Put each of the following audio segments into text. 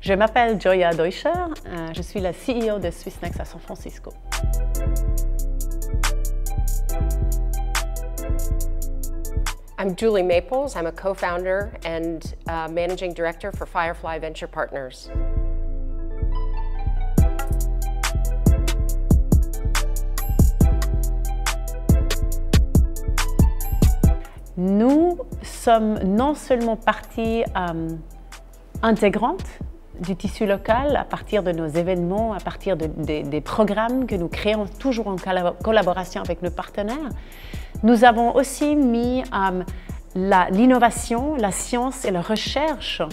Je m'appelle Joya Deutscher, je suis la CEO de Swissnex à San Francisco. I'm Julie Maples. I'm a co-founder and managing director for Firefly Venture Partners. Nous sommes non seulement partie intégrante du tissu local à partir de nos événements, à partir des programmes que nous créons toujours en collaboration avec nos partenaires. Nous avons aussi mis l'innovation, la science et la recherche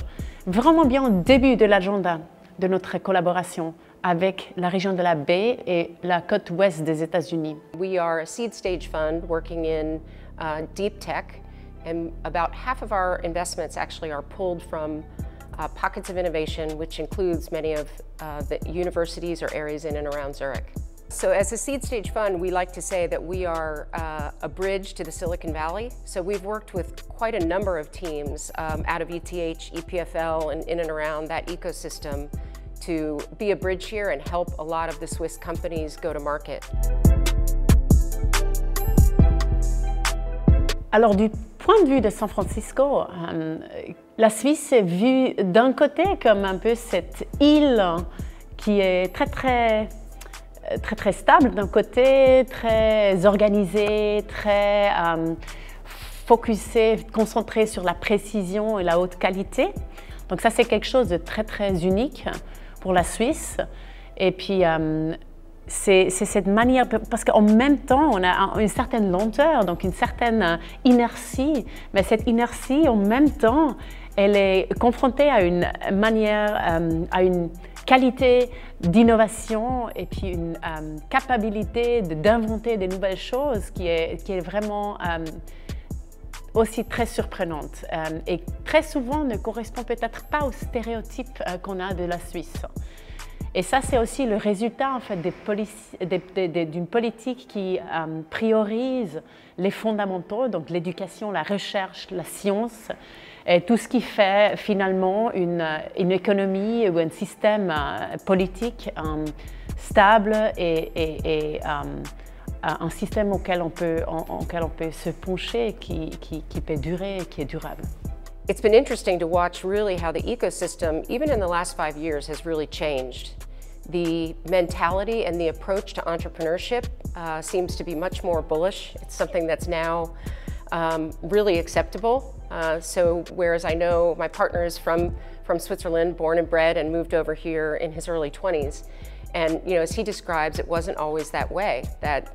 vraiment bien au début de l'agenda de notre collaboration avec la région de la baie et la côte ouest des États-Unis. We are a seed stage fund working in deep tech, and about half of our investments actually are pulled from pockets of innovation, which includes many of the universities or areas in and around Zurich. So as a seed stage fund, we like to say that we are a bridge to the Silicon Valley. So we've worked with quite a number of teams out of ETH, EPFL, and in and around that ecosystem to be a bridge here and help a lot of the Swiss companies go to market. Alors, du point de vue de San Francisco, la Suisse est vue d'un côté comme un peu cette île qui est très stable d'un côté, très organisée, très focusée, concentrée sur la précision et la haute qualité. Donc ça, c'est quelque chose de très unique pour la Suisse. Et puis, c'est cette manière, parce qu'en même temps, on a une certaine lenteur, donc une certaine inertie, mais cette inertie, en même temps, elle est confrontée à une manière, à une qualité d'innovation et puis une capacité d'inventer des nouvelles choses qui est vraiment aussi très surprenante et très souvent ne correspond peut-être pas aux stéréotypes qu'on a de la Suisse. Et ça, c'est aussi le résultat en fait, d'une politique qui priorise les fondamentaux, donc l'éducation, la recherche, la science, et tout ce qui fait finalement une économie ou un système politique stable et un système auquel on peut se pencher, qui peut durer et qui est durable. It's been interesting to watch really how the ecosystem, even in the last 5 years, has really changed. The mentality and the approach to entrepreneurship seems to be much more bullish. It's something that's now really acceptable. So whereas I know my partner is from Switzerland, born and bred, and moved over here in his early 20s. And you know, as he describes, it wasn't always that way, that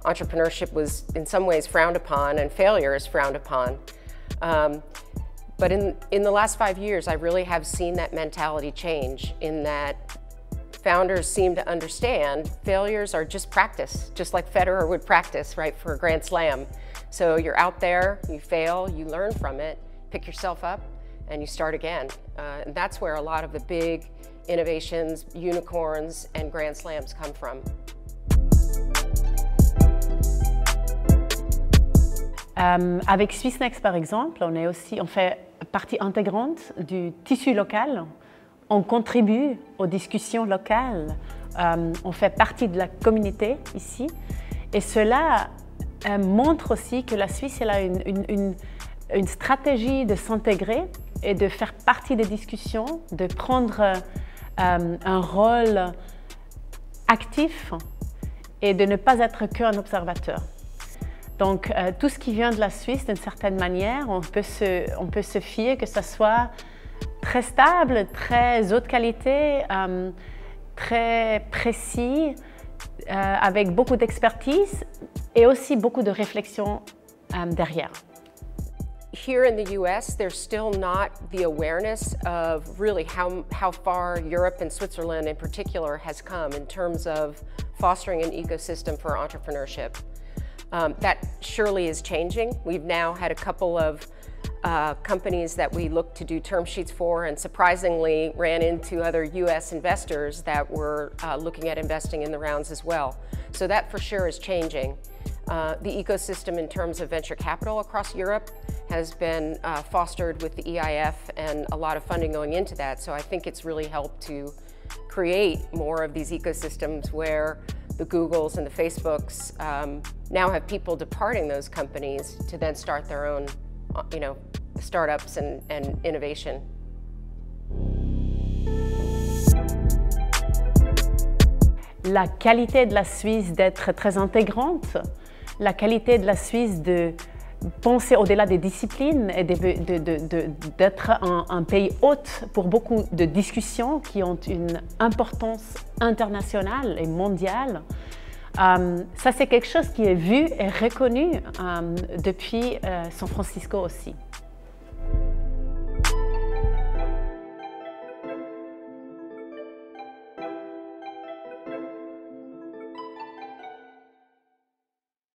entrepreneurship was in some ways frowned upon and failure is frowned upon. But in the last 5 years, I really have seen that mentality change in that founders seem to understand failures are just practice, just like Federer would practice, right, for a Grand Slam. So you're out there, you fail, you learn from it, pick yourself up, and you start again. And that's where a lot of the big innovations, unicorns, and Grand Slams come from. Avec Swissnex, par exemple, on fait partie intégrante du tissu local. On contribue aux discussions locales. On fait partie de la communauté ici. Et cela montre aussi que la Suisse elle a une stratégie de s'intégrer et de faire partie des discussions, de prendre un rôle actif et de ne pas être qu'un observateur. Donc, tout ce qui vient de la Suisse, d'une certaine manière, on peut se fier que ce soit très stable, très haute qualité, très précis, avec beaucoup d'expertise et aussi beaucoup de réflexion derrière. Here in the US, there's still not the awareness of really how far Europe and Switzerland in particular has come in terms of fostering an ecosystem for entrepreneurship. That surely is changing. We've now had a couple of companies that we looked to do term sheets for and surprisingly ran into other US investors that were looking at investing in the rounds as well. So that for sure is changing. The ecosystem in terms of venture capital across Europe has been fostered with the EIF and a lot of funding going into that. So I think it's really helped to create more of these ecosystems where the Googles and the Facebooks now have people departing those companies to then start their own, startups and innovation. La qualité de la Suisse d'être très intégrante, la qualité de la Suisse de penser au-delà des disciplines et d'être un pays hôte pour beaucoup de discussions qui ont une importance internationale et mondiale. Ça, c'est quelque chose qui est vu et reconnu depuis San Francisco aussi.